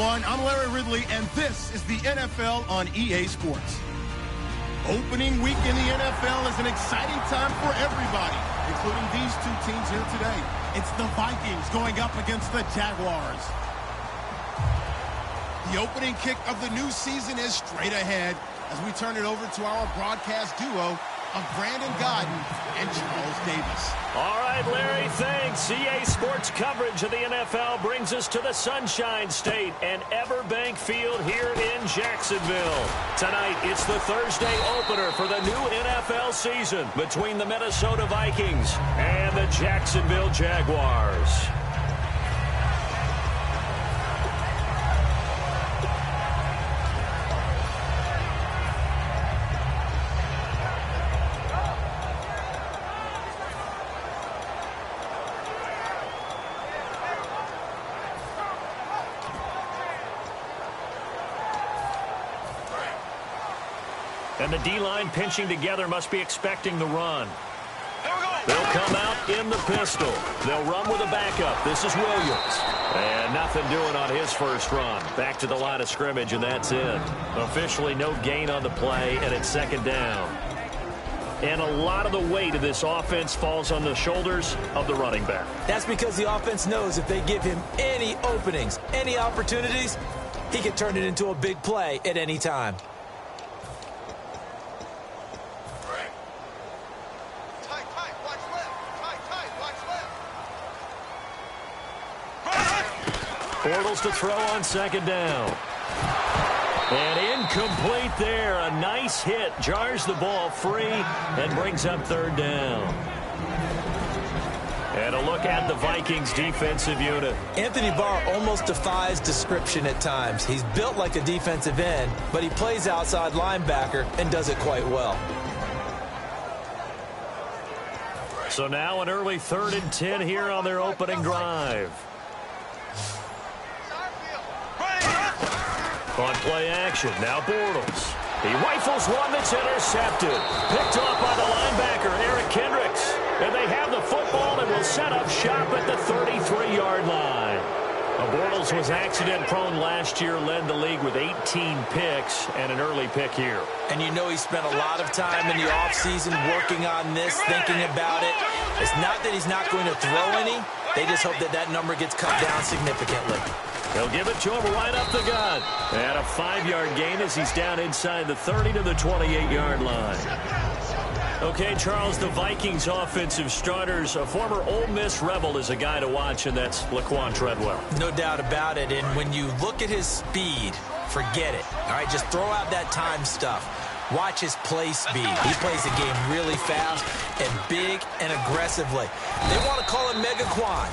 everyone. I'm Larry Ridley, and this is the NFL on EA Sports. Opening week in the NFL is an exciting time for everybody, including these two teams here today. It's the Vikings going up against the Jaguars. The opening kick of the new season is straight ahead as we turn it over to our broadcast duo of Brandon Godden and Charles Davis. All right, Larry, thanks. EA Sports coverage of the NFL brings us to the Sunshine State and Everbank Field here in Jacksonville. Tonight, it's the Thursday opener for the new NFL season between the Minnesota Vikings and the Jacksonville Jaguars. And the D-line pinching together must be expecting the run. They'll come out in the pistol. They'll run with a backup. This is Williams. And nothing doing on his first run. Back to the line of scrimmage, and that's it. Officially no gain on the play, and it's second down. And a lot of the weight of this offense falls on the shoulders of the running back. That's because the offense knows if they give him any openings, any opportunities, he can turn it into a big play at any time. Bortles to throw on second down. And incomplete there. A nice hit. Jars the ball free and brings up third down. And a look at the Vikings defensive unit. Anthony Barr almost defies description at times. He's built like a defensive end, but he plays outside linebacker and does it quite well. So now an early 3rd and 10 here on their opening drive. On play action, now Bortles. He rifles one that's intercepted. Picked off by the linebacker, Eric Kendricks. And they have the football and will set up shop at the 33-yard line. Bortles was accident-prone last year, led the league with 18 picks and an early pick here. And you know he spent a lot of time in the offseason working on this, thinking about it. It's not that he's not going to throw any. They just hope that that number gets cut down significantly. They'll give it to him right up the gut. And a 5-yard gain as he's down inside the 30 to the 28-yard line. Okay, Charles, the Vikings offensive starters, a former Ole Miss Rebel is a guy to watch, and that's Laquan Treadwell. No doubt about it. And when you look at his speed, forget it. All right, just throw out that time stuff. Watch his play speed. He plays the game really fast and big and aggressively. They want to call him Megaquan.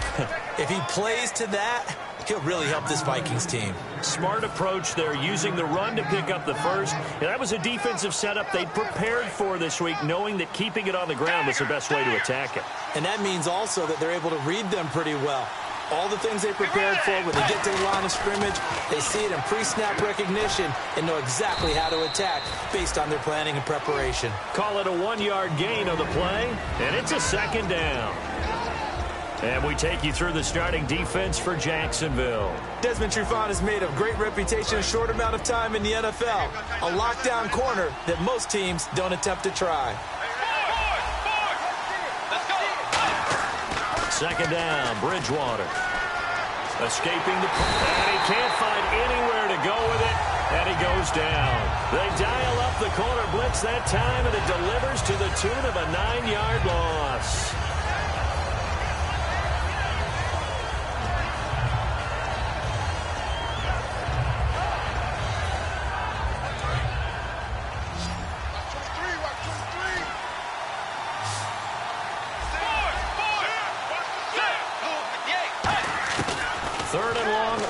If he plays to that, he'll really help this Vikings team. Smart approach there, using the run to pick up the first. And that was a defensive setup they'd prepared for this week, knowing that keeping it on the ground was the best way to attack it. And that means also that they're able to read them pretty well. All the things they prepared for, when they get to the line of scrimmage, they see it in pre-snap recognition and know exactly how to attack based on their planning and preparation. Call it a 1-yard gain on the play, and it's a second down. And we take you through the starting defense for Jacksonville. Desmond Trufant has made a great reputation in a short amount of time in the NFL. A lockdown corner that most teams don't attempt to try. Second down, Bridgewater. Escaping the... And he can't find anywhere to go with it, and he goes down. They dial up the corner blitz that time, and it delivers to the tune of a 9-yard loss.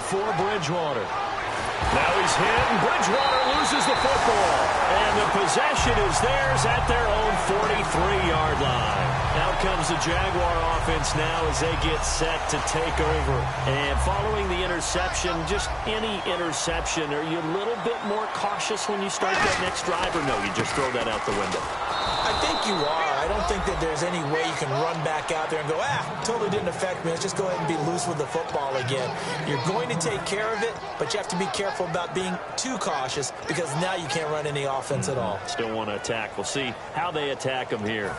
For Bridgewater. Now he's hit, and Bridgewater loses the football. And the possession is theirs at their own 43-yard line. Out comes the Jaguar offense now as they get set to take over. And following the interception, just any interception, are you a little bit more cautious when you start that next drive, or no, you just throw that out the window? I think you are. I don't think that there's any way you can run back out there and go, totally didn't affect me. Let's just go ahead and be loose with the football again. You're going to take care of it, but you have to be careful about being too cautious because now you can't run any offense at all. Still want to attack. We'll see how they attack them here.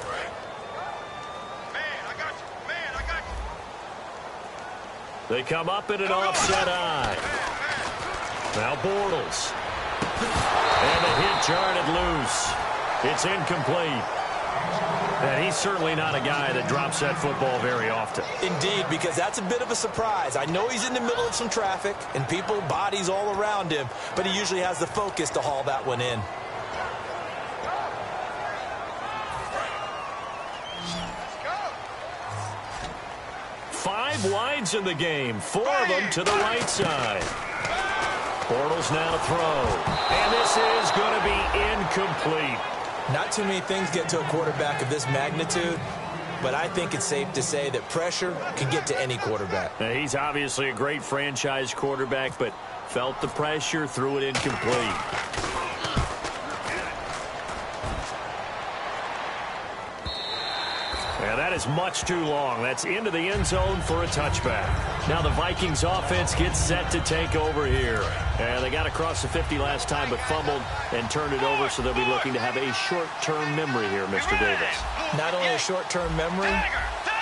They come up in an offset eye. Now Bortles. And the hit jarred loose. It's incomplete. And he's certainly not a guy that drops that football very often. Indeed, because that's a bit of a surprise. I know he's in the middle of some traffic and people, bodies all around him, but he usually has the focus to haul that one in. Five wides in the game, 4 of them to the right side. Bortles now to throw. And this is going to be incomplete. Not too many things get to a quarterback of this magnitude, but I think it's safe to say that pressure can get to any quarterback. Now, he's obviously a great franchise quarterback, but felt the pressure, threw it incomplete. Yeah, that is much too long. That's into the end zone for a touchback. Now the Vikings offense gets set to take over here. And they got across the 50 last time, but fumbled and turned it over, so they'll be looking to have a short-term memory here, Mr. Davis. Not only a short-term memory,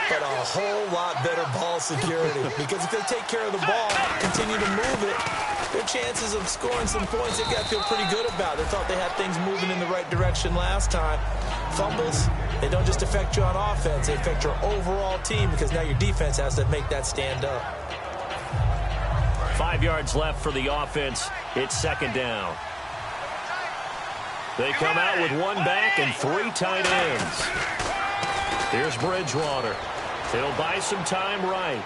but a whole lot better ball security. Because if they take care of the ball, continue to move it, their chances of scoring some points, they've got to feel pretty good about. They thought they had things moving in the right direction last time. Fumbles, they don't just affect you on offense, they affect your overall team because now your defense has to make that stand up. 5 yards left for the offense. It's second down. They come out with 1 back and 3 tight ends. Here's Bridgewater. He'll buy some time right.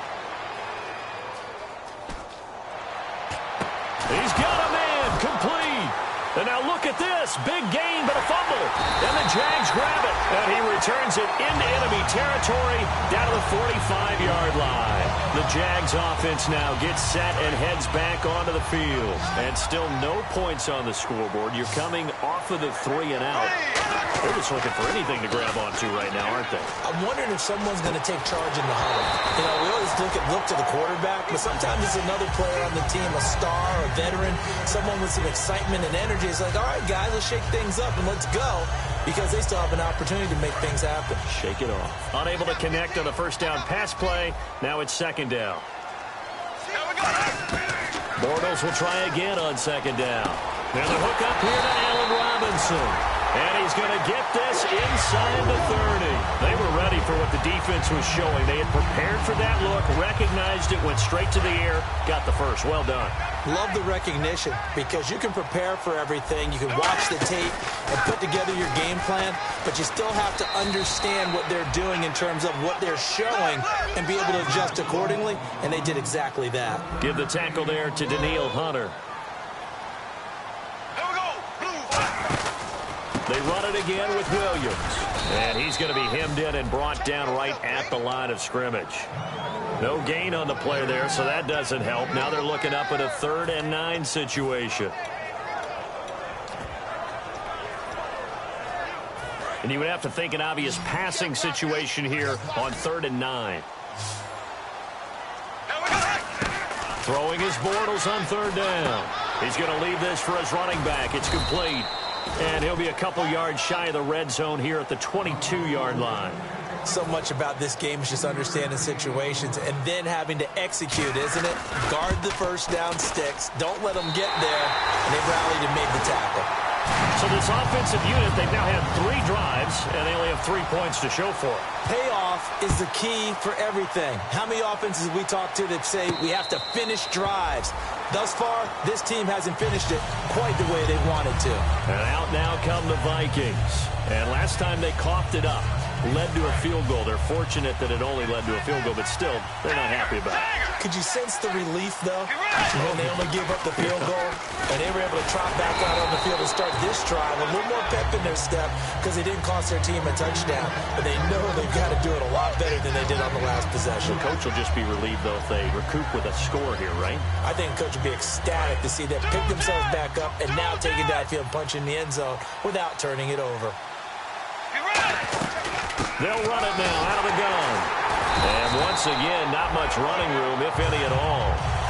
He's got a man complete. And now look at this. Big gain, but a fumble. And the Jags grab it. And he returns it into enemy territory down to the 45-yard line. The Jags offense now gets set and heads back onto the field. And still no points on the scoreboard. You're coming off of the 3 and out. They're just looking for anything to grab onto right now, aren't they? I'm wondering if someone's going to take charge in the huddle. You know, we always look to the quarterback, but sometimes it's another player on the team, a star, a veteran, someone with some excitement and energy. It's like, all right, guys, let's shake things up and let's go, because they still have an opportunity to make things happen. Shake it off. Unable to connect on the first down pass play. Now it's second down. Bortles will try again on second down. Now the hook up here to Allen Robinson. And he's going to get this inside the 30. They were ready for what the defense was showing. They had prepared for that look, recognized it, went straight to the air, got the first. Well done. Love the recognition because you can prepare for everything. You can watch the tape and put together your game plan, but you still have to understand what they're doing in terms of what they're showing and be able to adjust accordingly, and they did exactly that. Give the tackle there to Danielle Hunter. They run it again with Williams. And he's going to be hemmed in and brought down right at the line of scrimmage. No gain on the play there, so that doesn't help. Now they're looking up at a 3rd and 9 situation. And you would have to think an obvious passing situation here on 3rd and 9. Throwing his Bortles on 3rd down. He's going to leave this for his running back. It's complete. And he'll be a couple yards shy of the red zone here at the 22-yard line. So much about this game is just understanding situations and then having to execute, isn't it? Guard the first down sticks. Don't let them get there. And they've rallied and made the tackle. So this offensive unit, they've now had 3 drives, and they only have 3 points to show for it. Payoff is the key for everything. How many offenses have we talked to that say we have to finish drives? Thus far, this team hasn't finished it quite the way they wanted to. And out now come the Vikings. And last time they coughed it up, led to a field goal. They're fortunate that it only led to a field goal, but still, they're not happy about it. Could you sense the relief, though, when they only gave up the field goal and they were able to trot back out on the field and start this drive a little more pep in their step because they didn't cost their team a touchdown, but they know they've got to do it a lot better than they did on the last possession. The coach will just be relieved, though, if they recoup with a score here, right? I think the coach will be ecstatic to see them pick themselves back up and now take it downfield, punch in the end zone without turning it over. They'll run it now out of the gun. And once again, not much running room, if any at all.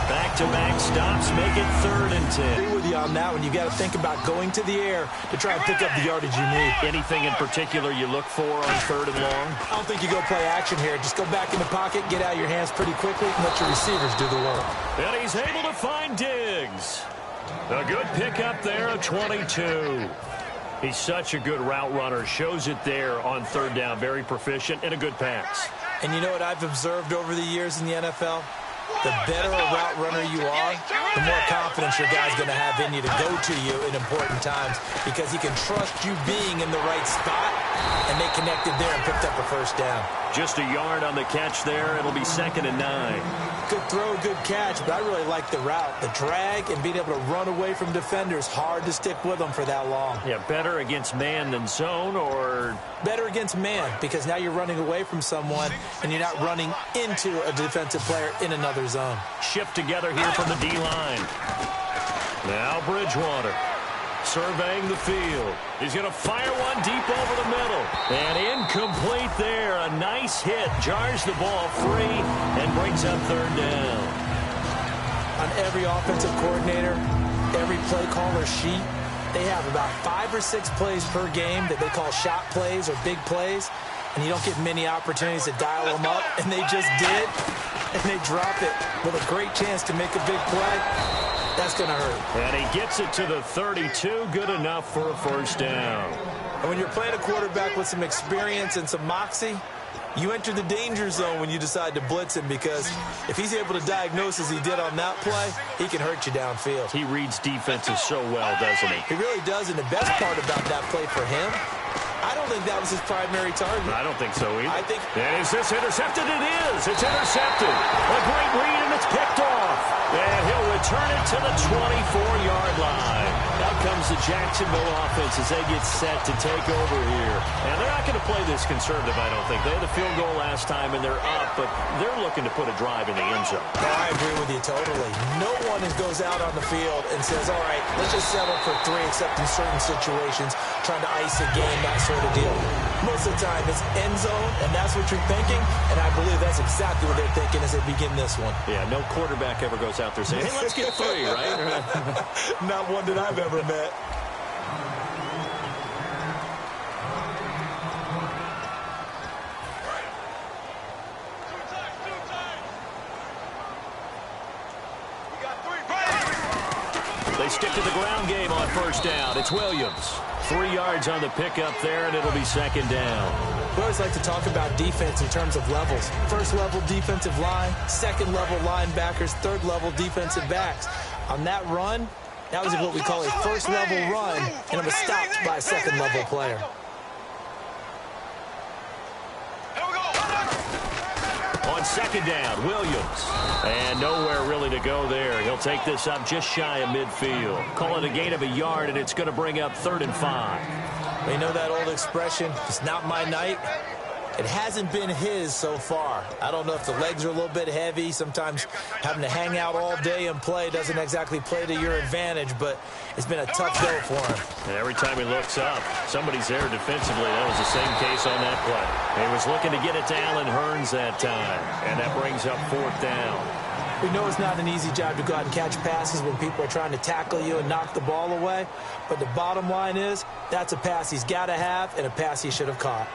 Back-to-back stops make it 3rd and 10. I agree with you on that one. You got to think about going to the air to try and pick up the yardage you need. Anything in particular you look for on 3rd and long? I don't think you go play action here. Just go back in the pocket, get out of your hands pretty quickly, and let your receivers do the work. And he's able to find Diggs. A good pickup there of 22. He's such a good route runner. Shows it there on 3rd down. Very proficient and a good pass. And you know what I've observed over the years in the NFL? The better a route runner you are, the more confidence your guy's going to have in you to go to you in important times because he can trust you being in the right spot, and they connected there and picked up a 1st down. Just a yard on the catch there. It'll be 2nd and 9. Good throw, good catch, but I really like the route. The drag and being able to run away from defenders, hard to stick with them for that long. Yeah, better against man than zone, or? Better against man, because now you're running away from someone and you're not running into a defensive player in another zone. Shift together here from the D-line. Now Bridgewater surveying the field. He's going to fire one deep over the middle. And incomplete there. A nice hit. Jars the ball free and brings up 3rd down. On every offensive coordinator, every play caller sheet, they have about 5 or 6 plays per game that they call shot plays or big plays. And you don't get many opportunities to dial them up. And they just did. And they drop it with a great chance to make a big play. That's going to hurt. And he gets it to the 32. Good enough for a 1st down. And when you're playing a quarterback with some experience and some moxie, you enter the danger zone when you decide to blitz him, because if he's able to diagnose as he did on that play, he can hurt you downfield. He reads defenses so well, doesn't he? He really does, and the best part about that play for him, I don't think that was his primary target. I don't think so either. I think. And is this intercepted? It is. It's intercepted. A great read, and it's picked off. And he'll return it to the 24-yard line. Out comes the Jacksonville offense as they get set to take over here. And they're not going to play this conservative, I don't think. They had the field goal last time, and they're up, but they're looking to put a drive in the end zone. Oh, I agree with you totally. No one goes out on the field and says, all right, let's just settle for 3, except in certain situations, trying to ice a game, that sort of deal. Most of the time, it's end zone, and that's what you're thinking, and I believe that's exactly what they're thinking as they begin this one. Yeah, no quarterback ever goes out there saying, hey, let's get 3, right? Not one that I've ever met. They stick to the ground game on 1st down. It's Williams. 3 yards on the pickup there, and it'll be 2nd down. We always like to talk about defense in terms of levels. 1st level defensive line, 2nd level linebackers, 3rd level defensive backs. On that run, that was what we call a 1st level run, and it was stopped by a 2nd level player. On 2nd down, Williams. And nowhere really to go there. He'll take this up just shy of midfield. Call it a gain of a yard, and it's going to bring up 3rd and 5. You know that old expression, it's not my night? It hasn't been his so far. I don't know if the legs are a little bit heavy. Sometimes having to hang out all day and play doesn't exactly play to your advantage, but it's been a tough go for him. And every time he looks up, somebody's there defensively. That was the same case on that play. He was looking to get it to Allen Hurns that time, and that brings up 4th down. We know it's not an easy job to go out and catch passes when people are trying to tackle you and knock the ball away, but the bottom line is that's a pass he's got to have and a pass he should have caught.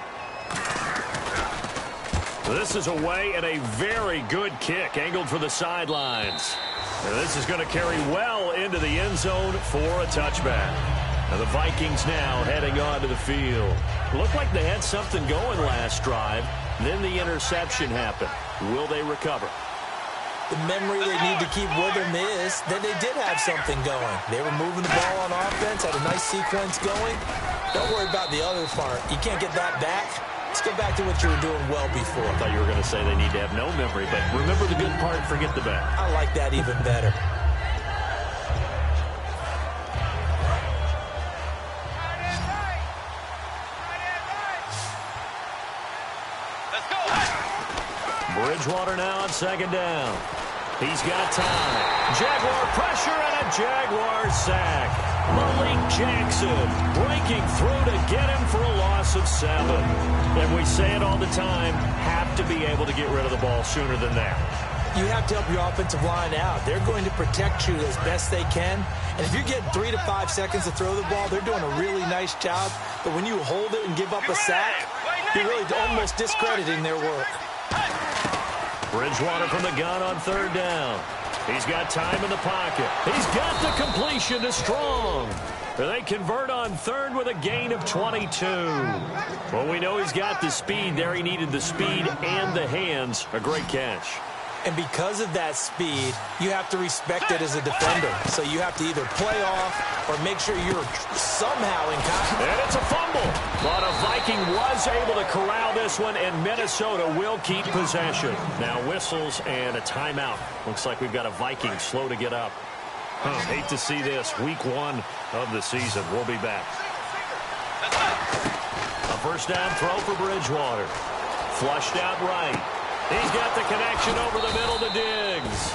This is away, and a very good kick angled for the sidelines. And this is going to carry well into the end zone for a touchback. And the Vikings now heading onto the field. Looked like they had something going last drive. Then the interception happened. Will they recover? The memory they need to keep with them is that they did have something going. They were moving the ball on offense, had a nice sequence going. Don't worry about the other part. You can't get that back. Let's go back to what you were doing well before. I thought you were going to say they need to have no memory, but remember the good part, forget the bad. I like that even better. Bridgewater now on 2nd down. He's got time. Jaguar pressure and a Jaguar sack. Malik Jackson breaking through to get him for a loss of 7. And we say it all the time, have to be able to get rid of the ball sooner than that. You have to help your offensive line out. They're going to protect you as best they can. And if you're getting 3 to 5 seconds to throw the ball, they're doing a really nice job. But when you hold it and give up a sack, you're really almost discrediting their work. Bridgewater from the gun on 3rd down. He's got time in the pocket. He's got the completion to Strong. They convert on 3rd with a gain of 22. Well, we know he's got the speed there. He needed the speed and the hands. A great catch. And because of that speed, you have to respect it as a defender. So you have to either play off or make sure you're somehow in contact. And it's a fumble. But a Viking was able to corral this one, and Minnesota will keep possession. Now whistles and a timeout. Looks like we've got a Viking slow to get up. Hate to see this. Week 1 of the season. We'll be back. A 1st down throw for Bridgewater. Flushed out right. He's got the connection over the middle to Diggs.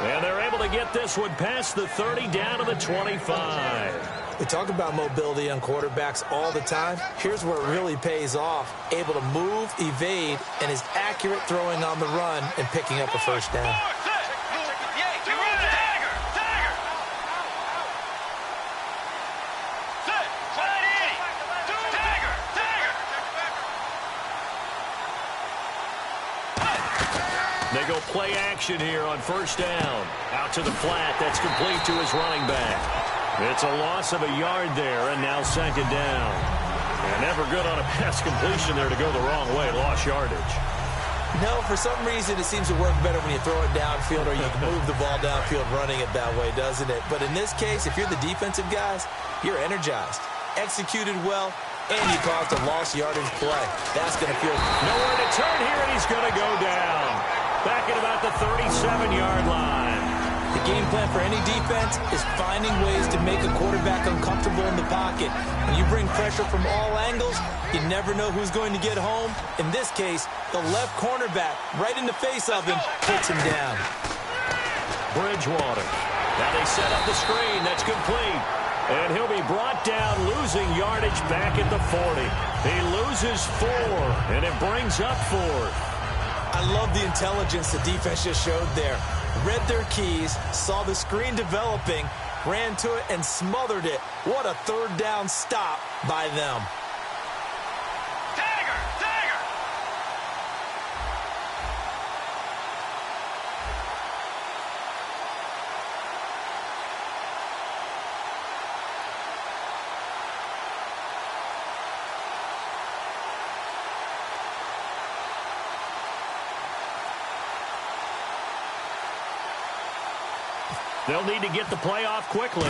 And they're able to get this one past the 30 down to the 25. We talk about mobility on quarterbacks all the time. Here's where it really pays off. Able to move, evade, and is accurate throwing on the run and picking up a 1st down. They go play action here on 1st down. Out to the flat. That's complete to his running back. It's a loss of a yard there, and now 2nd down. And never good on a pass completion there to go the wrong way. Lost yardage. No, for some reason it seems to work better when you throw it downfield or you can move the ball downfield running it that way, doesn't it? But in this case, if you're the defensive guys, you're energized, executed well, and you caused a lost yardage play. That's going to feel nowhere to turn here, and he's going to go down. Back at about the 37-yard line. The game plan for any defense is finding ways to make a quarterback uncomfortable in the pocket. When you bring pressure from all angles, you never know who's going to get home. In this case, the left cornerback, right in the face of him, puts him down. Bridgewater. Now they set up the screen. That's complete. And he'll be brought down, losing yardage back at the 40. He loses 4, and it brings up 4th. I love the intelligence the defense just showed there. Read their keys, saw the screen developing, ran to it, and smothered it. What a 3rd down stop by them. They'll need to get the play off quickly.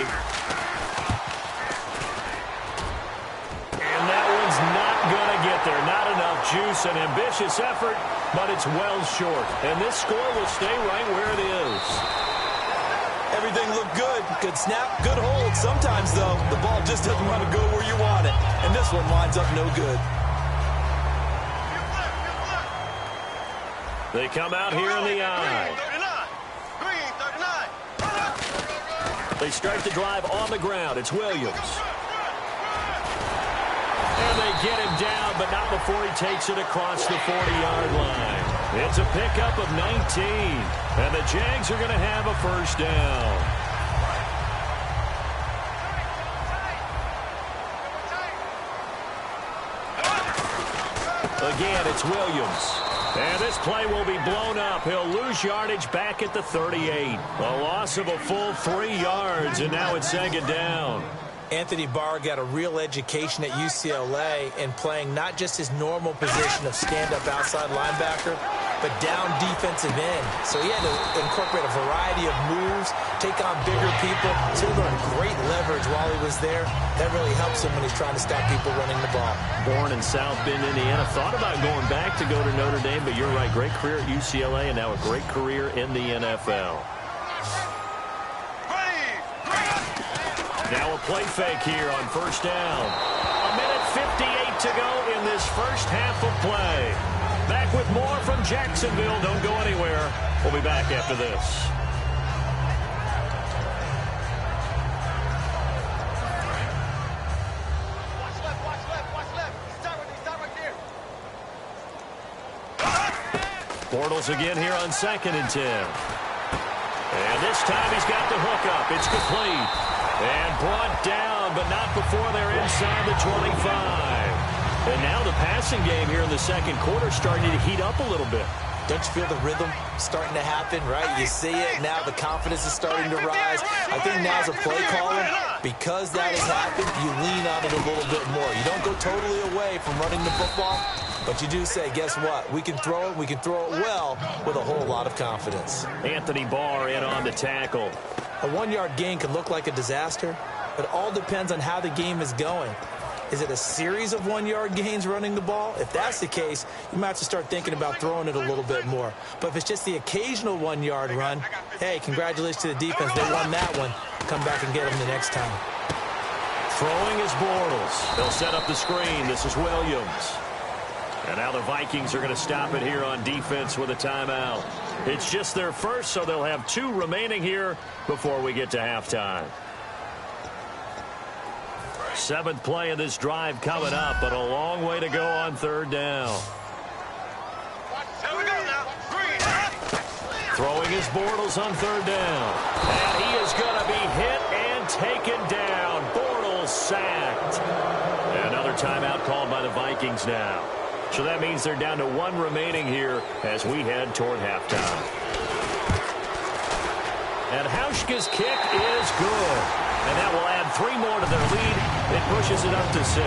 And that one's not going to get there. Not enough juice. An ambitious effort, but it's well short. And this score will stay right where it is. Everything looked good. Good snap, good hold. Sometimes, though, the ball just doesn't want to go where you want it. And this one winds up no good. They come out here in the eye. They start the drive on the ground. It's Williams. And they get him down, but not before he takes it across the 40-yard line. It's a pickup of 19. And the Jags are going to have a 1st down. Again, it's Williams. And this play will be blown up. He'll lose yardage back at the 38. A loss of a full 3 yards, and now it's 2nd down. Anthony Barr got a real education at UCLA in playing not just his normal position of stand-up outside linebacker, but down defensive end. So he had to incorporate a variety of moves, take on bigger people. So he learned great leverage while he was there. That really helps him when he's trying to stop people running the ball. Born in South Bend, Indiana. Thought about going back to go to Notre Dame, but you're right. Great career at UCLA and now a great career in the NFL. Now a play fake here on 1st down. A minute 58 to go in this first half of play. Back with more from Jacksonville. Don't go anywhere. We'll be back after this. Bortles again here on 2nd and 10. And this time he's got the hook up. It's complete. And brought down, but not before they're inside the 25. And now the passing game here in the second quarter starting to heat up a little bit. Don't you feel the rhythm starting to happen, right? You see it. Now the confidence is starting to rise. I think now's a play caller. Because that has happened, you lean on it a little bit more. You don't go totally away from running the football, but you do say, guess what? We can throw it. We can throw it well with a whole lot of confidence. Anthony Barr in on the tackle. A 1-yard gain can look like a disaster, but it all depends on how the game is going. Is it a series of 1-yard gains running the ball? If that's the case, you might have to start thinking about throwing it a little bit more. But if it's just the occasional 1-yard run, hey, congratulations to the defense. They won that one. Come back and get them the next time. Throwing is Bortles. They'll set up the screen. This is Williams. And now the Vikings are going to stop it here on defense with a timeout. It's just their first, so they'll have 2 remaining here before we get to halftime. 7th play of this drive coming up, but a long way to go on 3rd down. Throwing his Bortles on 3rd down. And he is going to be hit and taken down. Bortles sacked. And another timeout called by the Vikings now. So that means they're down to 1 remaining here as we head toward halftime. And Hauschka's kick is good. And that will add 3 more to their lead. It pushes it up to 6.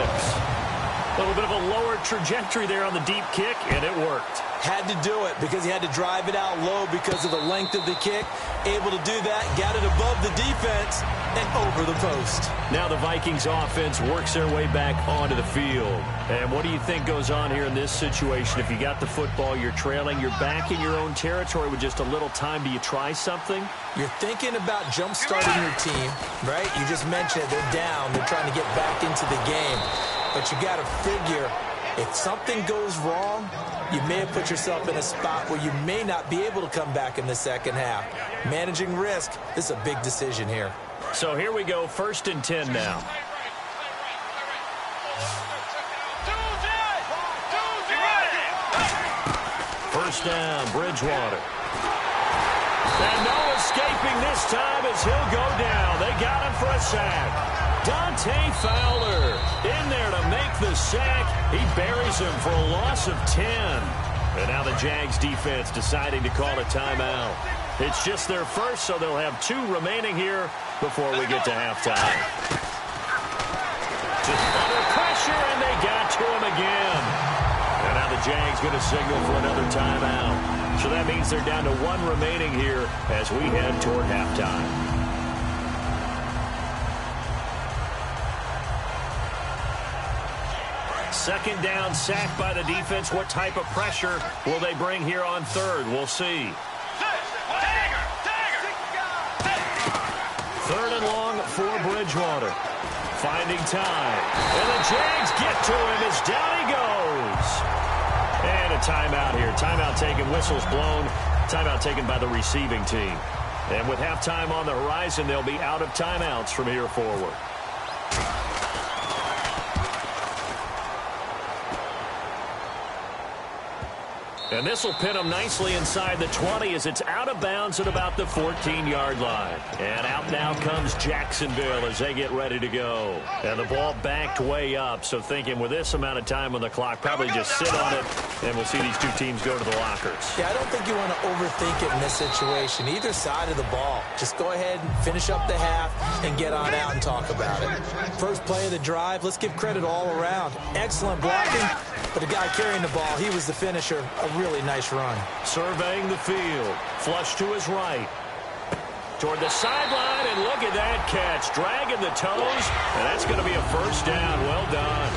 A little bit of a lower trajectory there on the deep kick, and it worked. Had to do it because he had to drive it out low because of the length of the kick. Able to do that, got it above the defense and over the post. Now the Vikings offense works their way back onto the field. And what do you think goes on here in this situation? If you got the football, you're trailing, you're back in your own territory with just a little time. Do you try something? You're thinking about jump-starting your team, right? You just mentioned it. They're down. They're trying to get back into the game. But you got to figure, if something goes wrong, you may have put yourself in a spot where you may not be able to come back in the second half. Managing risk, this is a big decision here. So here we go, 1st and 10 now. First down, Bridgewater. And no escaping this time as he'll go down. They got him for a sack. Dante Fowler in there to make the sack. He buries him for a loss of 10. And now the Jags defense deciding to call a timeout. It's just their first, so they'll have 2 remaining here before we get to halftime. Just under pressure, and they got to him again. And now the Jags going to signal for another timeout. So that means they're down to 1 remaining here as we head toward halftime. 2nd down, sack by the defense. What type of pressure will they bring here on 3rd? We'll see. 3rd and long for Bridgewater. Finding time. And the Jags get to him as down he goes. And a timeout here. Timeout taken, whistles blown. Timeout taken by the receiving team. And with halftime on the horizon, they'll be out of timeouts from here forward. And this will pin them nicely inside the 20 as it's out of bounds at about the 14-yard line. And out now comes Jacksonville as they get ready to go. And the ball backed way up, so thinking with this amount of time on the clock, probably just sit on it, and we'll see these 2 teams go to the lockers. Yeah, I don't think you want to overthink it in this situation. Either side of the ball. Just go ahead and finish up the half and get on out and talk about it. First play of the drive, let's give credit all around. Excellent blocking, but the guy carrying the ball, he was the finisher. A really nice run. Surveying the field. Flush to his right. Toward the sideline, and look at that catch. Dragging the toes, and that's going to be a first down. Well done.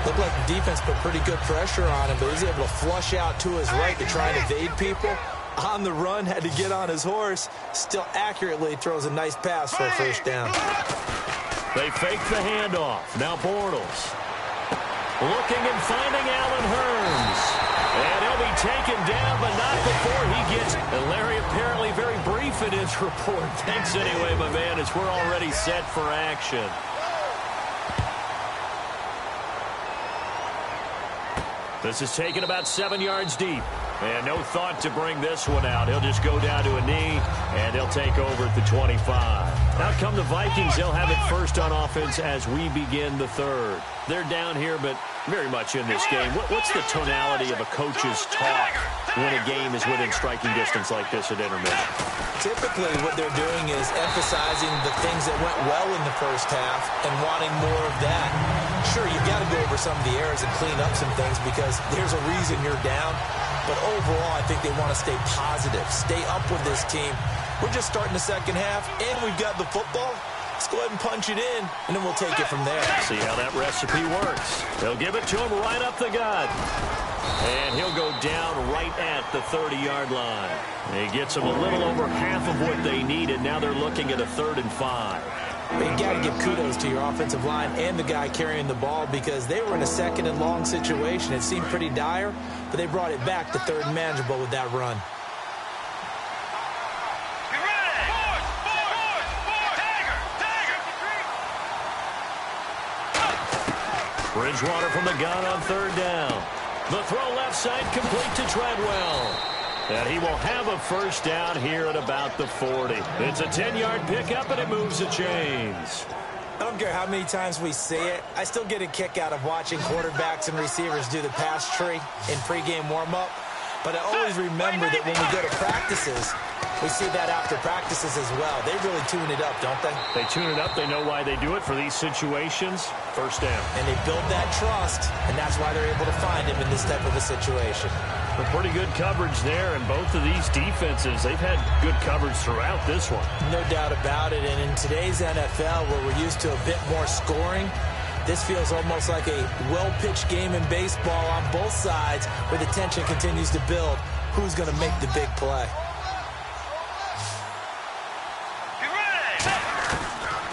Looked like the defense put pretty good pressure on him, but he's able to flush out to his right to try and evade people. On the run, had to get on his horse. Still accurately throws a nice pass for a first down. They fake the handoff. Now Bortles. Looking and finding Allen Hurns. And he'll be taken down, but not before he gets... And Larry apparently very brief in his report. Thanks anyway, my man, as we're already set for action. This is taken about 7 yards deep. And no thought to bring this one out. He'll just go down to a knee, and he'll take over at the 25. Out come the Vikings. They'll have it first on offense as we begin the third. They're down here, but very much in this game. What's the tonality of a coach's talk when a game is within striking distance like this at intermission? Typically, what they're doing is emphasizing the things that went well in the first half and wanting more of that. Sure, you've got to go over some of the errors and clean up some things because there's a reason you're down. But overall, I think they want to stay positive, stay up with this team. We're just starting the second half, and we've got the football. Let's go ahead and punch it in, and then we'll take it from there. See how that recipe works. They'll give it to him right up the gut. And he'll go down right at the 30-yard line. He gets them a little over half of what they needed. Now they're looking at a 3rd and 5. But you got to give kudos to your offensive line and the guy carrying the ball because they were in a 2nd and long situation. It seemed pretty dire, but they brought it back to 3rd and manageable with that run. Bridgewater from the gun on 3rd down. The throw left side complete to Treadwell. And he will have a first down here at about the 40. It's a 10-yard pickup, and it moves the chains. I don't care how many times we see it. I still get a kick out of watching quarterbacks and receivers do the pass tree in pregame warm-up. But I always remember that when we go to practices, we see that after practices as well. They really tune it up, don't they? They tune it up. They know why they do it for these situations. First down. And they build that trust, and that's why they're able to find him in this type of a situation. A pretty good coverage there, and both of these defenses, they've had good coverage throughout this one. No doubt about it, and in today's NFL, where we're used to a bit more scoring, this feels almost like a well-pitched game in baseball on both sides where the tension continues to build. Who's going to make the big play?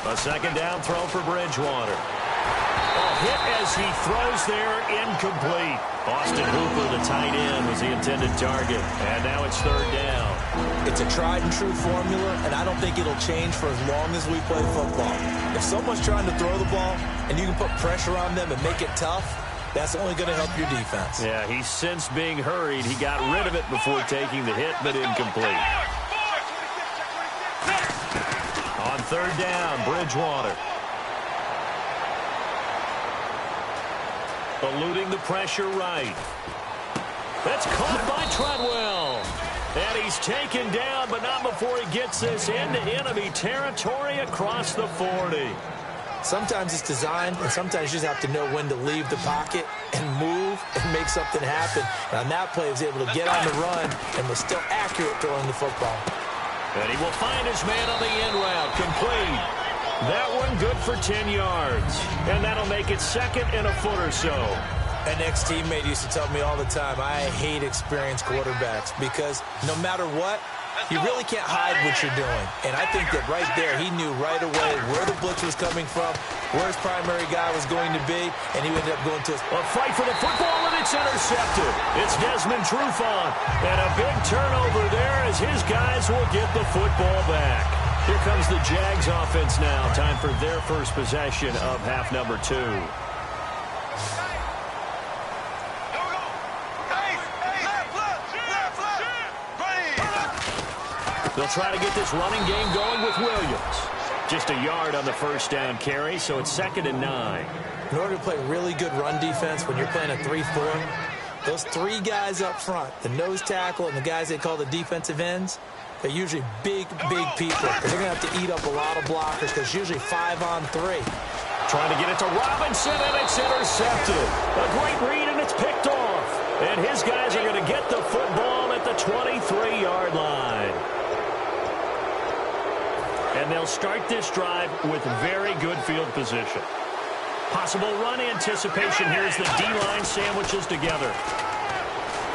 A 2nd down throw for Bridgewater. A hit as he throws there, incomplete. Austin Hooper, the tight end, was the intended target. And now it's 3rd down. It's a tried-and-true formula, and I don't think it'll change for as long as we play football. If someone's trying to throw the ball and you can put pressure on them and make it tough, that's only going to help your defense. Yeah, he's since being hurried. He got rid of it before taking the hit, but incomplete. On 3rd down, Bridgewater. Eluding the pressure right. That's caught by Treadwell. And he's taken down, but not before he gets this into enemy territory across the 40. Sometimes it's designed, and sometimes you just have to know when to leave the pocket and move and make something happen. And on that play, he was able to get on the run and was still accurate throwing the football. And he will find his man on the end route. Complete. That one good for 10 yards. And that'll make it 2nd and a foot or so. An ex-teammate used to tell me all the time, I hate experienced quarterbacks because no matter what, you really can't hide what you're doing. And I think that right there, he knew right away where the blitz was coming from, where his primary guy was going to be, and he ended up going to a fight for the football, and it's intercepted. It's Desmond Trufant. And a big turnover there as his guys will get the football back. Here comes the Jags offense now. Time for their first possession of half number 2. They'll try to get this running game going with Williams. Just a yard on the first down carry, so it's 2nd and 9. In order to play really good run defense when you're playing a 3-4, those 3 guys up front, the nose tackle and the guys they call the defensive ends, they're usually big people. They're going to have to eat up a lot of blockers because it's usually 5 on 3. Trying to get it to Robinson, and it's intercepted. A great read, and it's picked off. And his guys are going to get the football at the 23-yard line. And they'll start this drive with very good field position. Possible run anticipation here as the D-line sandwiches together.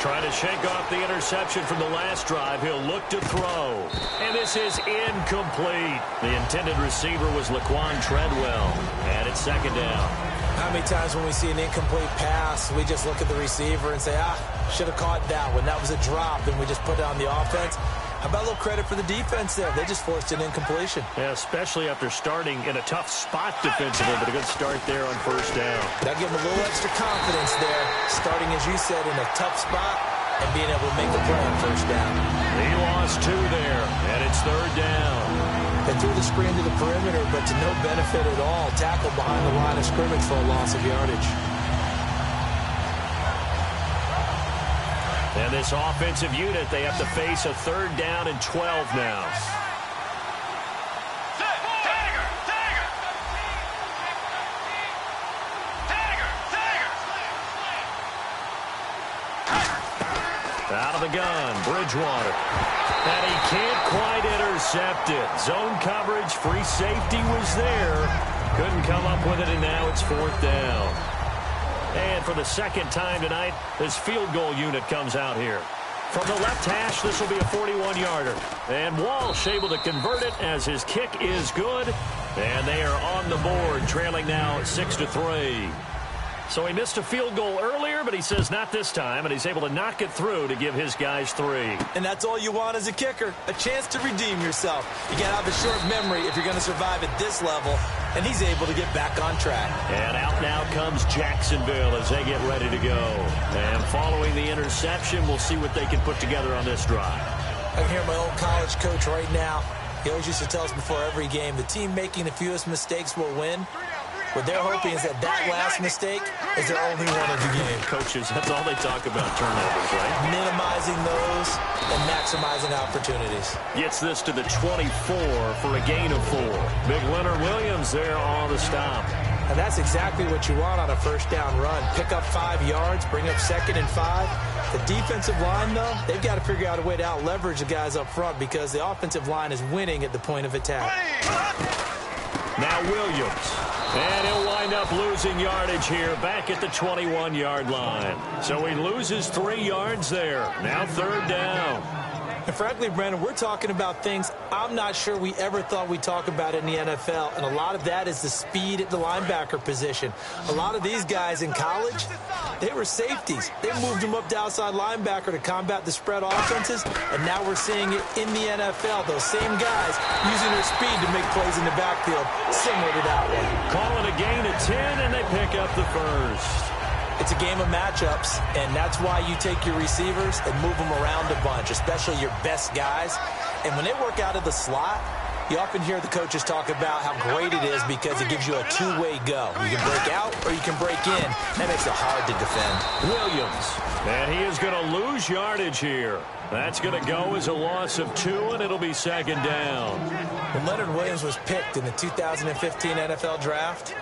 Trying to shake off the interception from the last drive. He'll look to throw. And this is incomplete. The intended receiver was Laquan Treadwell. And it's 2nd down. How many times when we see an incomplete pass, we just look at the receiver and say, should have caught that one. That was a drop, and we just put it on the offense. How about a little credit for the defense there? They just forced an incompletion. Yeah, especially after starting in a tough spot defensively, but a good start there on first down. That'll give them a little extra confidence there, starting, as you said, in a tough spot and being able to make the play on first down. He lost 2 there, and it's third down. They threw the screen to the perimeter, but to no benefit at all. Tackle behind the line of scrimmage for a loss of yardage. And this offensive unit, they have to face a third down and 12 now. Out of the gun, Bridgewater. And he can't quite intercept it. Zone coverage, free safety was there. Couldn't come up with it, and now it's fourth down. And for the second time tonight, this field goal unit comes out here. From the left hash, this will be a 41-yarder. And Walsh able to convert it as his kick is good. And they are on the board, trailing now 6-3. So he missed a field goal earlier, but he says not this time, and he's able to knock it through to give his guys 3. And that's all you want as a kicker, a chance to redeem yourself. You got to have a short memory if you're going to survive at this level, and he's able to get back on track. And out now comes Jacksonville as they get ready to go. And following the interception, we'll see what they can put together on this drive. I can hear my old college coach right now. He always used to tell us before every game, the team making the fewest mistakes will win. What they're hoping is that last mistake is their only one of the game. Coaches, that's all they talk about, turnovers, right? Minimizing those and maximizing opportunities. Gets this to the 24 for a gain of 4. Big Leonard Williams there on the stop. And that's exactly what you want on a first down run. Pick up 5 yards, bring up 2nd and 5. The defensive line, though, they've got to figure out a way to out-leverage the guys up front because the offensive line is winning at the point of attack. Now Williams. And he'll wind up losing yardage here back at the 21-yard line. So he loses 3 yards there. Now third down. And frankly, Brandon, we're talking about things I'm not sure we ever thought we'd talk about in the NFL. And a lot of that is the speed at the linebacker position. A lot of these guys in college, they were safeties. They moved them up to outside linebacker to combat the spread offenses. And now we're seeing it in the NFL. Those same guys using their speed to make plays in the backfield, similar to that one. Calling a gain of 10, and they pick up the first. It's a game of matchups, and that's why you take your receivers and move them around a bunch, especially your best guys. And when they work out of the slot, you often hear the coaches talk about how great it is because it gives you a two-way go. You can break out or you can break in. That makes it hard to defend. Williams, and he is going to lose yardage here. That's going to go as a loss of 2, and it'll be second down. When Leonard Williams was picked in the 2015 NFL Draft,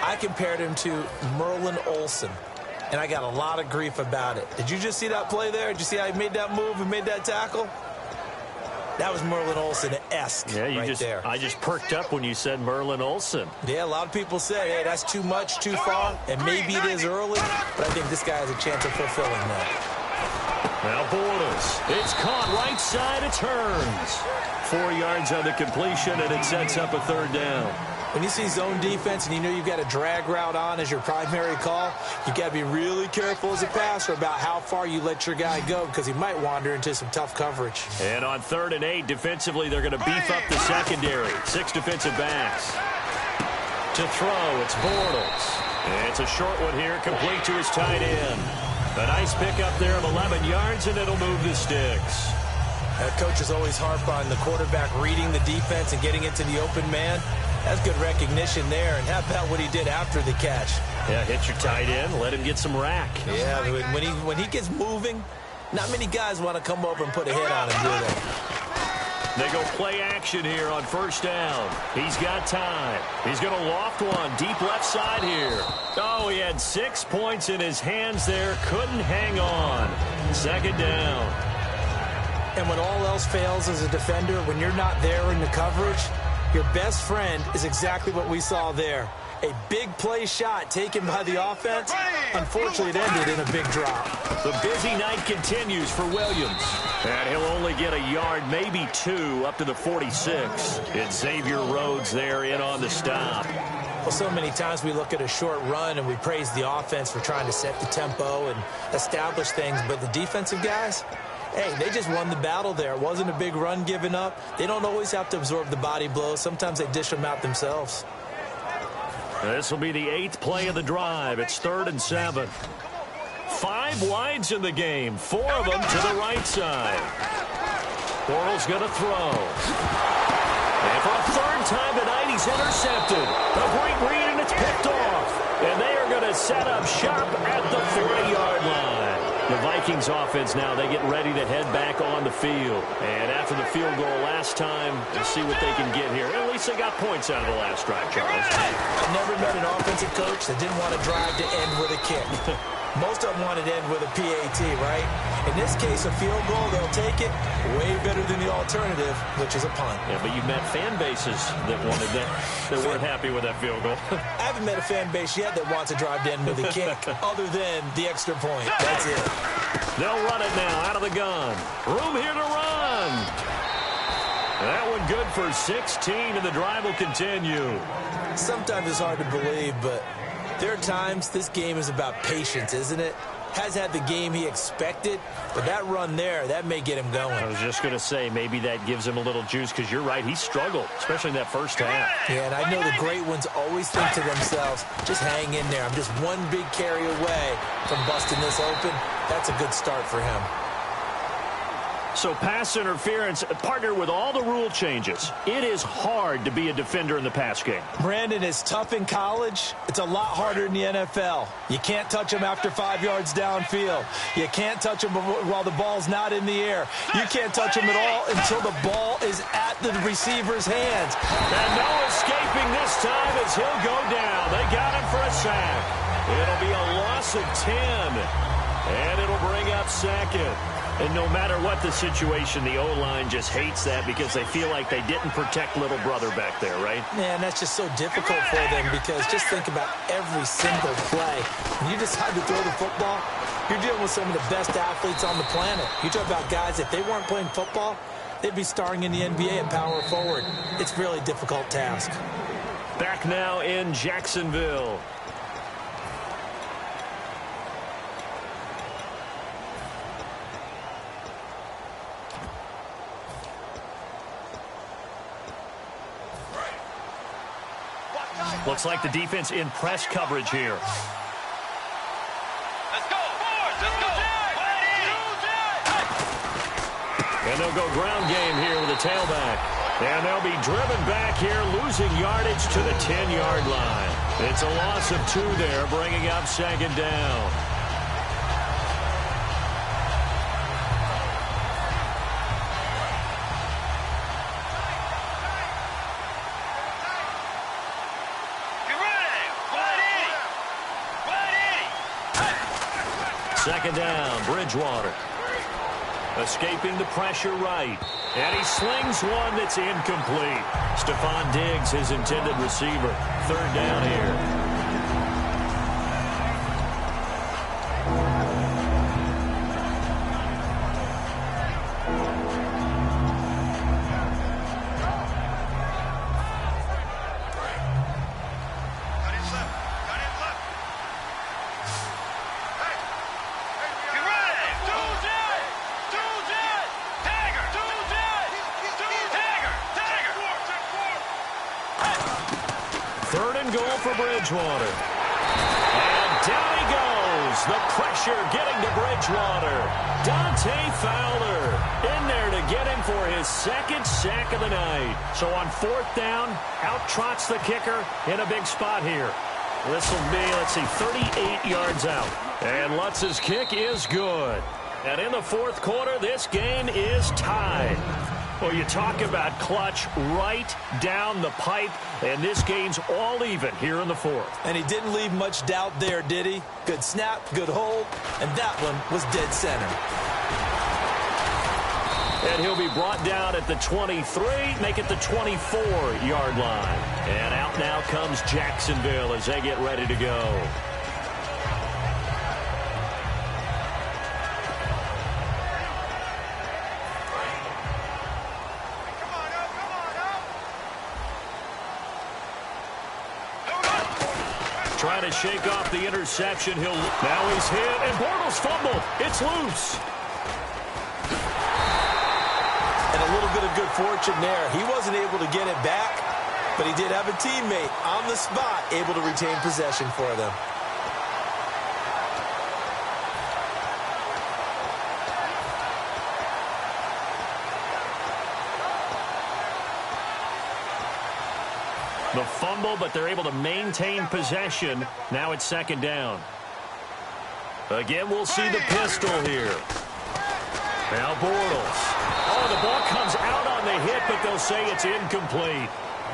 I compared him to Merlin Olsen. And I got a lot of grief about it. Did you just see that play there? Did you see how he made that move and made that tackle? That was Merlin Olsen-esque there. I just perked up when you said Merlin Olsen. Yeah, a lot of people say, hey, that's too much, too far, and maybe it is early, but I think this guy has a chance of fulfilling that. Now Bortles, it's caught right side, it turns. 4 yards on the completion, and it sets up a third down. When you see zone defense and you know you've got a drag route on as your primary call, you've got to be really careful as a passer about how far you let your guy go because he might wander into some tough coverage. And on 3rd and 8, defensively, they're going to beef up the secondary. 6 defensive backs. To throw, it's Bortles. And it's a short one here, complete to his tight end. A nice pickup there of 11 yards, and it'll move the sticks. Coaches always harp on the quarterback reading the defense and getting into the open man. That's good recognition there. And how about what he did after the catch? Yeah, hit your tight end, let him get some rack. Yeah, when he gets moving, not many guys want to come over and put a hit on him, do they? They go play action here on first down. He's got time. He's going to loft one deep left side here. Oh, he had 6 points in his hands there. Couldn't hang on. Second down. And when all else fails as a defender, when you're not there in the coverage, your best friend is exactly what we saw there. A big play shot taken by the offense. Unfortunately, it ended in a big drop. The busy night continues for Williams. And he'll only get a yard, maybe 2, up to the 46. It's Xavier Rhodes there in on the stop. Well, so many times we look at a short run and we praise the offense for trying to set the tempo and establish things. But the defensive guys, Hey, they just won the battle there. It wasn't a big run given up. They don't always have to absorb the body blows. Sometimes they dish them out themselves. This will be the 8th play of the drive. It's 3rd and 7. 5 wides in the game. 4 of them to the right side. Bortles going to throw. And for a 3rd time tonight, he's intercepted. A great read, and it's picked off. And they are going to set up shop at the 40-yard line. The Vikings offense now, they get ready to head back on the field. And after the field goal last time, let's see what they can get here. At least they got points out of the last drive, Charles. I never met an offensive coach that didn't want to drive to end with a kick. Most of them wanted to end with a PAT, right? In this case, a field goal, they'll take it. Way better than the alternative, which is a punt. Yeah, but you've met fan bases that wanted that, that weren't happy with that field goal. I haven't met a fan base yet that wants to drive to end with a kick, other than the extra point. That's it. They'll run it now out of the gun. Room here to run. That one good for 16, and the drive will continue. Sometimes it's hard to believe, but there are times this game is about patience, isn't it? Has had the game he expected, but that run there, that may get him going. I was just going to say, maybe that gives him a little juice, because you're right, he struggled, especially in that first half. Yeah, and I know the great ones always think to themselves, just hang in there. I'm just one big carry away from busting this open. That's a good start for him. So pass interference, partner with all the rule changes. It is hard to be a defender in the pass game. Brandon, is tough in college. It's a lot harder in the NFL. You can't touch him after 5 yards downfield. You can't touch him while the ball's not in the air. You can't touch him at all until the ball is at the receiver's hands. And no escaping this time as he'll go down. They got him for a sack. It'll be a loss of 10. And it'll bring up 2nd. And no matter what the situation, the O-line just hates that because they feel like they didn't protect little brother back there, right? Man, that's just so difficult for them because just think about every single play. When you decide to throw the football, you're dealing with some of the best athletes on the planet. You talk about guys, if they weren't playing football, they'd be starring in the NBA at power forward. It's a really difficult task. Back now in Jacksonville. Looks like the defense in press coverage here. Let's go. Let's go. And they'll go ground game here with a tailback. And they'll be driven back here, losing yardage to the 10-yard line. It's a loss of 2 there, bringing up 2nd down. Second down, Bridgewater. Escaping the pressure right. And he slings one that's incomplete. Stephon Diggs, his intended receiver. 3rd down here. Bridgewater. And down he goes. The pressure getting to Bridgewater. Dante Fowler in there to get him for his 2nd sack of the night. So on 4th down, out trots the kicker in a big spot here. This will be, let's see, 38 yards out. And Lutz's kick is good. And in the 4th quarter, this game is tied. Well, you talk about clutch right down the pipe, and this game's all even here in the 4th. And he didn't leave much doubt there, did he? Good snap, good hold, and that one was dead center. And he'll be brought down at the 23, make it the 24-yard line. And out now comes Jacksonville as they get ready to go. Trying to shake off the interception. Now he's hit, and Bortles fumbled. It's loose. bit of good fortune there. He wasn't able to get it back, but he did have a teammate on the spot able to retain possession for them. The fumble, but they're able to maintain possession. Now it's second down. Again, we'll see the pistol here. Now Bortles. Oh, the ball comes out on the hit, but they'll say it's incomplete.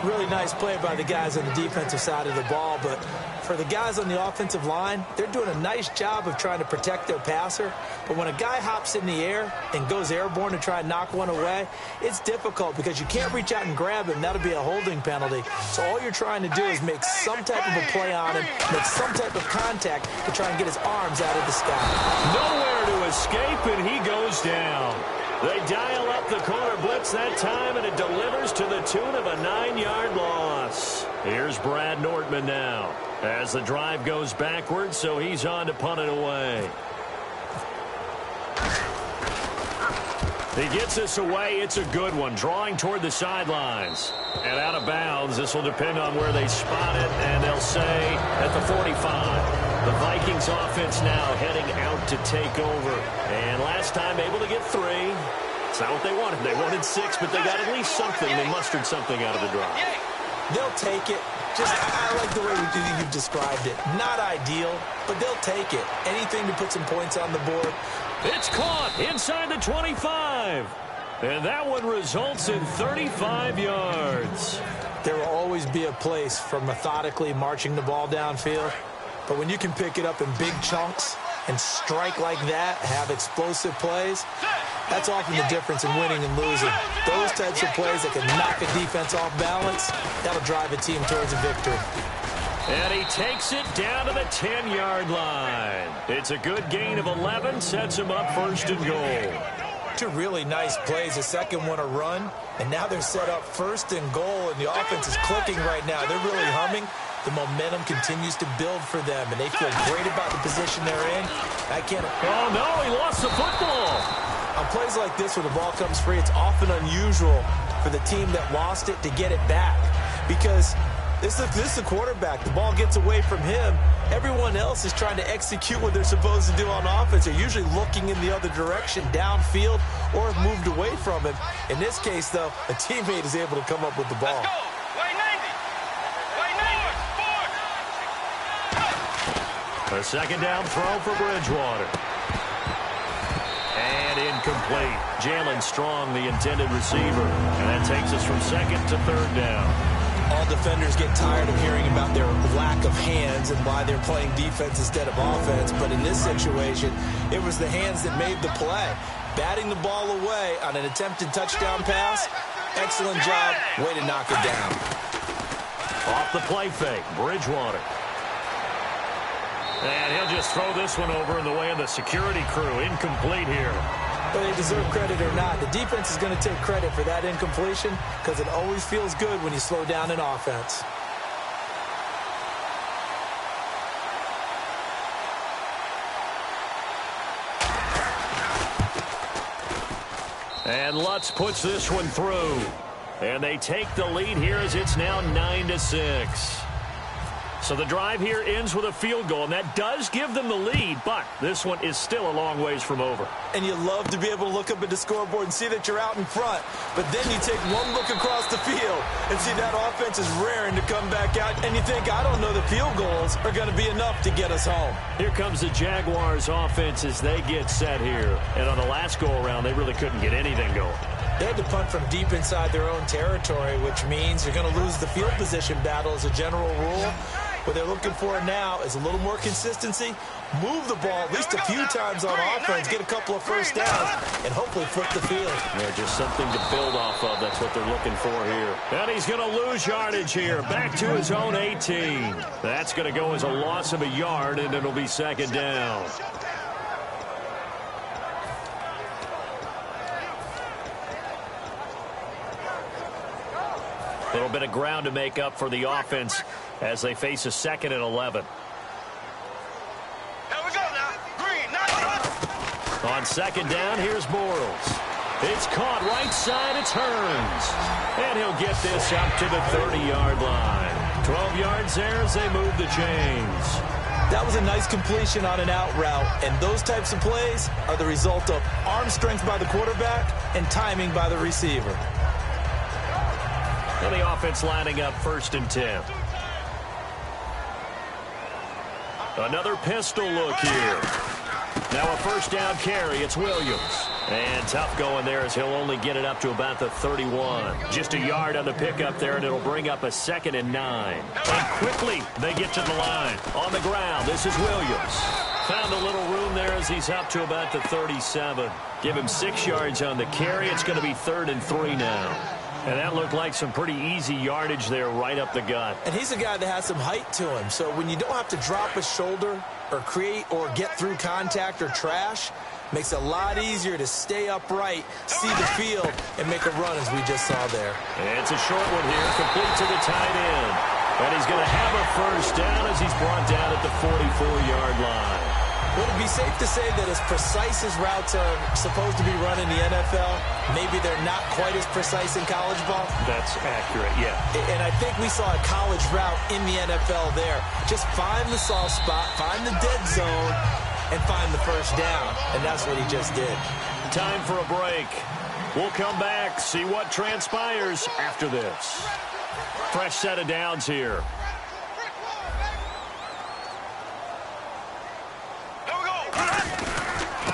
Really nice play by the guys on the defensive side of the ball, but for the guys on the offensive line, they're doing a nice job of trying to protect their passer. But when a guy hops in the air and goes airborne to try and knock one away, it's difficult because you can't reach out and grab him. That'll be a holding penalty. So all you're trying to do is make some type of a play on him, make some type of contact to try and get his arms out of the sky. Nowhere to escape, and he goes down. They dial up the corner blitz that time, and it delivers to the tune of a 9-yard loss. Here's Brad Nordman now as the drive goes backwards, so he's on to punt it away. He gets this away. It's a good one, drawing toward the sidelines. And out of bounds, this will depend on where they spot it, and they'll say at the 45. The Vikings offense now heading out to take over. And last time able to get 3. It's not what they wanted. They wanted 6, but they got at least something. They mustered something out of the drive. They'll take it. I like the way you've described it. Not ideal, but they'll take it. Anything to put some points on the board. It's caught inside the 25. And that one results in 35 yards. There will always be a place for methodically marching the ball downfield. But when you can pick it up in big chunks and strike like that, have explosive plays, that's often the difference in winning and losing. Those types of plays that can knock a defense off balance, that'll drive a team towards a victory. And he takes it down to the 10-yard line. It's a good gain of 11, sets him up first and goal. 2 really nice plays. The second one a run, and now they're set up first and goal, and the offense is clicking right now. They're really humming. The momentum continues to build for them, and they feel great about the position they're in. Oh, no, he lost the football. On plays like this where the ball comes free, it's often unusual for the team that lost it to get it back because this is the quarterback. The ball gets away from him. Everyone else is trying to execute what they're supposed to do on offense. They're usually looking in the other direction, downfield, or have moved away from him. In this case, though, a teammate is able to come up with the ball. A second down throw for Bridgewater. And incomplete. Jalen Strong, the intended receiver. And that takes us from second to third down. All defenders get tired of hearing about their lack of hands and why they're playing defense instead of offense. But in this situation, it was the hands that made the play. Batting the ball away on an attempted touchdown pass. Excellent job. Way to knock it down. Off the play fake, Bridgewater. And he'll just throw this one over in the way of the security crew. Incomplete here. Whether they deserve credit or not, the defense is going to take credit for that incompletion because it always feels good when you slow down an offense. And Lutz puts this one through. And they take the lead here as it's now 9-6. So the drive here ends with a field goal, and that does give them the lead, but this one is still a long ways from over. And you love to be able to look up at the scoreboard and see that you're out in front, but then you take one look across the field and see that offense is raring to come back out, and you think, I don't know, the field goals are going to be enough to get us home. Here comes the Jaguars offense as they get set here, and on the last go-around, they really couldn't get anything going. They had to punt from deep inside their own territory, which means you're going to lose the field position battle as a general rule. What they're looking for now is a little more consistency, move the ball at least a few times on offense, get a couple of first downs, and hopefully flip the field. Yeah, just something to build off of. That's what they're looking for here. And he's going to lose yardage here, back to his own 18. That's going to go as a loss of a yard, and it'll be second down. A little bit of ground to make up for the offense as they face a second and 11. Here we go now. Green, nice. On second down, here's Bortles. It's caught right side. It's Hearns. And he'll get this up to the 30-yard line. 12 yards there as they move the chains. That was a nice completion on an out route, and those types of plays are the result of arm strength by the quarterback and timing by the receiver. And the offense lining up 1st and 10. Another pistol look here. Now a 1st down carry. It's Williams. And tough going there as he'll only get it up to about the 31. Just a yard on the pickup there, and it'll bring up a 2nd and 9. And quickly they get to the line. On the ground, this is Williams. Found a little room there as he's up to about the 37. Give him 6 yards on the carry. It's going to be 3rd and 3 now. And that looked like some pretty easy yardage there right up the gut. And he's a guy that has some height to him. So when you don't have to drop a shoulder or create or get through contact or trash, makes it a lot easier to stay upright, see the field, and make a run as we just saw there. And it's a short one here, complete to the tight end. And he's going to have a 1st down as he's brought down at the 44-yard line. Would it be safe to say that as precise as routes are supposed to be run in the NFL, maybe they're not quite as precise in college ball? That's accurate, yeah. And I think we saw a college route in the NFL there. Just find the soft spot, find the dead zone, and find the 1st down. And that's what he just did. Time for a break. We'll come back, see what transpires after this. Fresh set of downs here.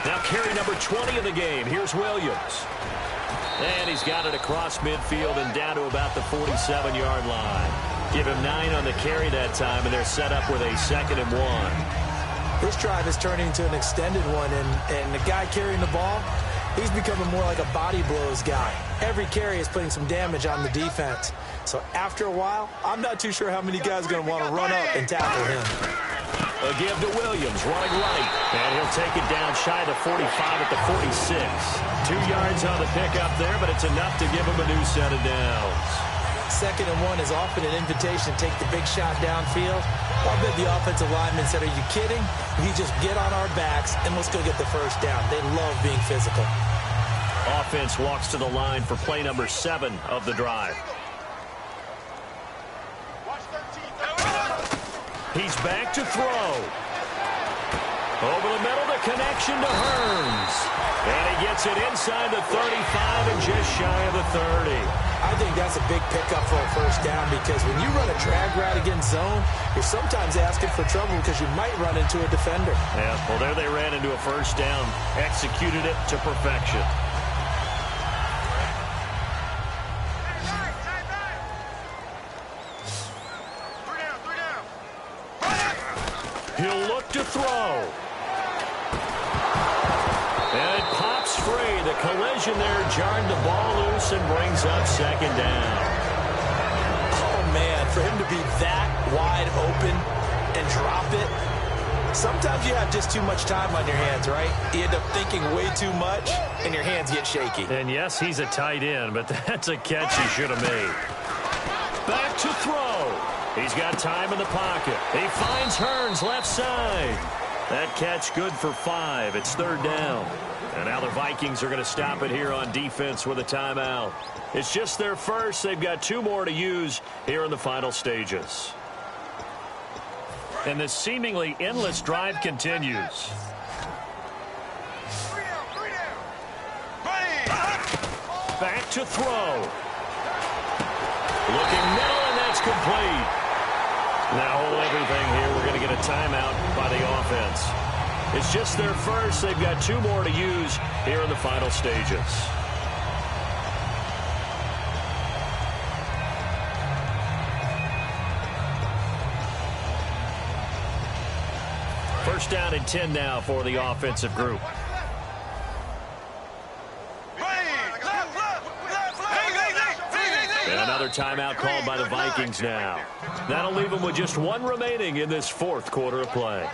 Now carry number 20 of the game. Here's Williams. And he's got it across midfield and down to about the 47-yard line. Give him 9 on the carry that time, and they're set up with a 2nd and 1. This drive is turning into an extended one, and the guy carrying the ball, he's becoming more like a body blows guy. Every carry is putting some damage on the defense. So after a while, I'm not too sure how many guys are going to want to run up and tackle him. A give to Williams, running right. And he'll take it down shy of the 45 at the 46. 2 yards on the pickup there, but it's enough to give him a new set of downs. 2nd and 1 is often an invitation to take the big shot downfield. I bet the offensive lineman said, are you kidding? We just get on our backs and let's go get the 1st down. They love being physical. Offense walks to the line for play number 7 of the drive. He's back to throw. Over the middle, the connection to Hearns. And he gets it inside the 35 and just shy of the 30. I think that's a big pickup for a 1st down because when you run a drag route against zone, you're sometimes asking for trouble because you might run into a defender. Yeah, well, there they ran into a 1st down. Executed it to perfection. He'll look to throw. And it pops free. The collision there jarred the ball loose and brings up 2nd down. Oh, man, for him to be that wide open and drop it, sometimes you have just too much time on your hands, right? You end up thinking way too much, and your hands get shaky. And, yes, he's a tight end, but that's a catch he should have made. Back to throw. He's got time in the pocket. He finds Hearns left side. That catch good for 5. It's 3rd down. And now the Vikings are going to stop it here on defense with a timeout. It's just their first. They've got 2 more to use here in the final stages. And this seemingly endless drive continues. Back to throw. Looking middle, and that's complete. Now hold everything here. We're going to get a timeout by the offense. It's just their first. They've got 2 more to use here in the final stages. First down and 10 now for the offensive group. And another timeout called by the Vikings now. That'll leave them with just 1 remaining in this 4th quarter of play.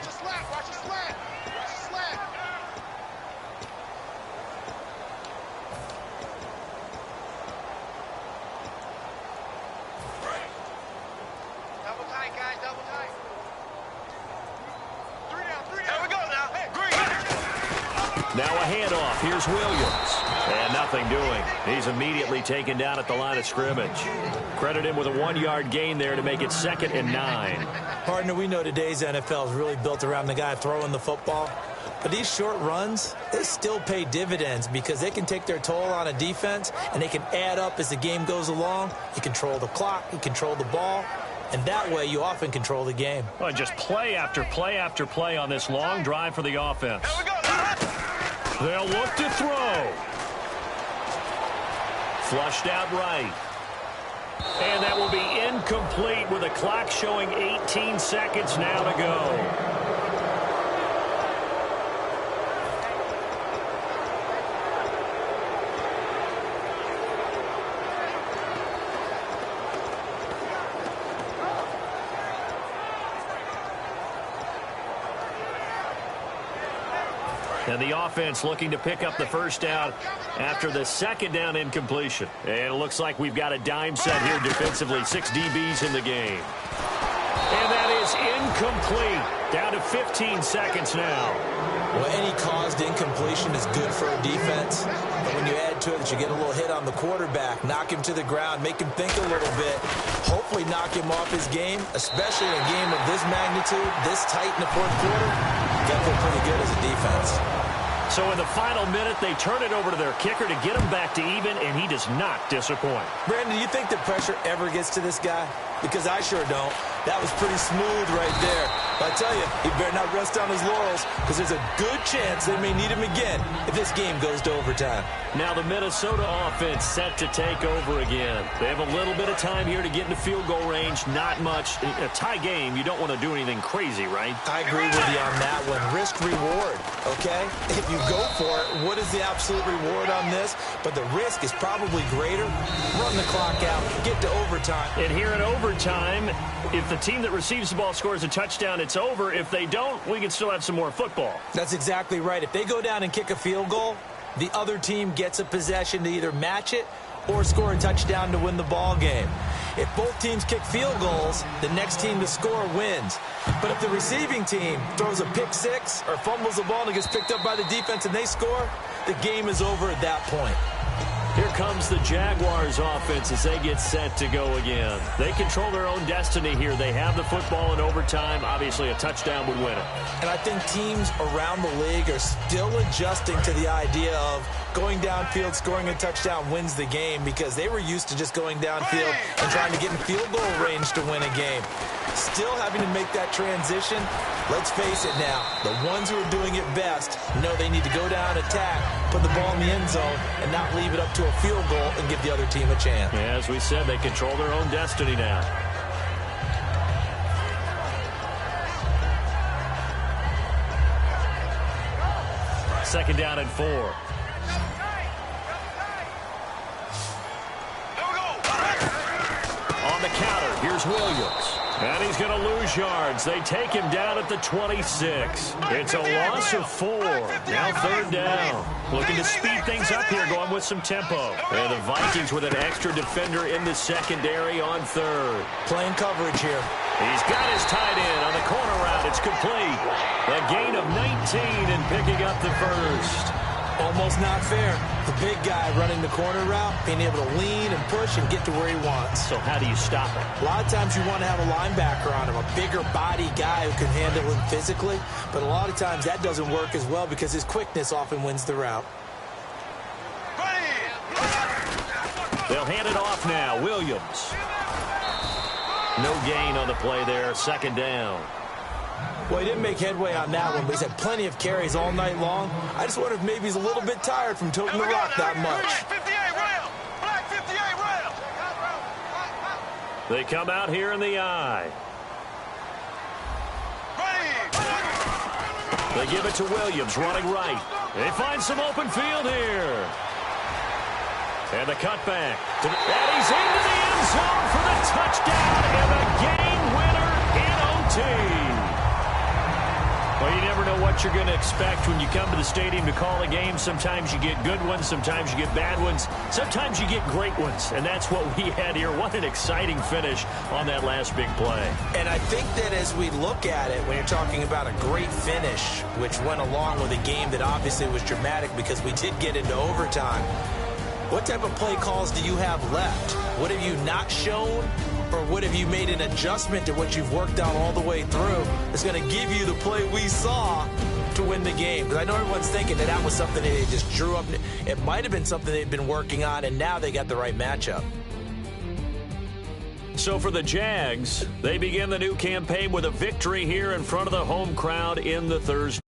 Double tight, guys, double tight. 3 down. Here we go now. Hey, green. Now a handoff. Here's Williams. And nothing doing. He's immediately taken down at the line of scrimmage. Credit him with a 1-yard gain there to make it 2nd and 9. Partner, we know today's NFL is really built around the guy throwing the football. But these short runs, they still pay dividends because they can take their toll on a defense and they can add up as the game goes along. You control the clock, you control the ball, and that way you often control the game. Well, just play after play after play on this long drive for the offense. They'll look to throw. Flushed out right. And that will be incomplete with the clock showing 18 seconds now to go. And the offense looking to pick up the first down after the 2nd down incompletion. And it looks like we've got a dime set here defensively. 6 DBs in the game. And that is incomplete. Down to 15 seconds now. Well, any caused incompletion is good for a defense. But when you add to it that you get a little hit on the quarterback, knock him to the ground, make him think a little bit, hopefully knock him off his game, especially in a game of this magnitude, this tight in the 4th quarter, you got to feel pretty good as a defense. So in the final minute, they turn it over to their kicker to get him back to even, and he does not disappoint. Brandon, do you think the pressure ever gets to this guy? Because I sure don't. That was pretty smooth right there. But I tell you, he better not rest on his laurels because there's a good chance they may need him again if this game goes to overtime. Now the Minnesota offense set to take over again. They have a little bit of time here to get into field goal range. Not much. A tie game, you don't want to do anything crazy, right? I agree with you on that one. Risk-reward, okay? If you go for it, what is the absolute reward on this? But the risk is probably greater. Run the clock out. Get to overtime. And here in overtime, if the team that receives the ball scores a touchdown, it's over. If they don't, we can still have some more football. That's exactly right. If they go down and kick a field goal, the other team gets a possession to either match it or score a touchdown to win the ball game. If both teams kick field goals, the next team to score wins. But if the receiving team throws a pick six or fumbles the ball and it gets picked up by the defense and they score, the game is over at that point. Here comes the Jaguars offense as they get set to go again. They control their own destiny here. They have the football in overtime. Obviously, a touchdown would win it. And I think teams around the league are still adjusting to the idea of going downfield, scoring a touchdown wins the game because they were used to just going downfield and trying to get in field goal range to win a game. Still having to make that transition. Let's face it now, the ones who are doing it best know they need to go down, attack, put the ball in the end zone, and not leave it up to a field goal and give the other team a chance. Yeah, as we said, they control their own destiny now. Second down and 4. On the counter, here's Williams. And he's going to lose yards. They take him down at the 26. It's a loss of 4. Now third down. Looking to speed things up here, going with some tempo. And the Vikings with an extra defender in the secondary on third. Playing coverage here. He's got his tight end on the corner route. It's complete. A gain of 19 and picking up the first. Almost not fair. The big guy running the corner route, being able to lean and push and get to where he wants. So how do you stop him? A lot of times you want to have a linebacker on him, a bigger body guy who can handle him physically. But a lot of times that doesn't work as well because his quickness often wins the route. They'll hand it off now. Williams. No gain on the play there. Second down. Well, he didn't make headway on that one, but he's had plenty of carries all night long. I just wonder if maybe he's a little bit tired from toting the rock that much. They come out here in the eye. They give it to Williams, running right. They find some open field here. And the cutback. And he's into the end zone for the touchdown and the game winner in OT. Well, you never know what what you're going to expect when you come to the stadium to call a game. Sometimes you get good ones. Sometimes you get bad ones. Sometimes you get great ones. And that's what we had here. What an exciting finish on that last big play. And I think that as we look at it, when you're talking about a great finish, which went along with a game that obviously was dramatic because we did get into overtime, what type of play calls do you have left? What have you not shown? Or what have you made an adjustment to what you've worked out all the way through that's going to give you the play we saw to win the game? Because I know everyone's thinking that that was something that they just drew up. It might have been something they've been working on, and now they got the right matchup. So for the Jags, they begin the new campaign with a victory here in front of the home crowd in the Thursday.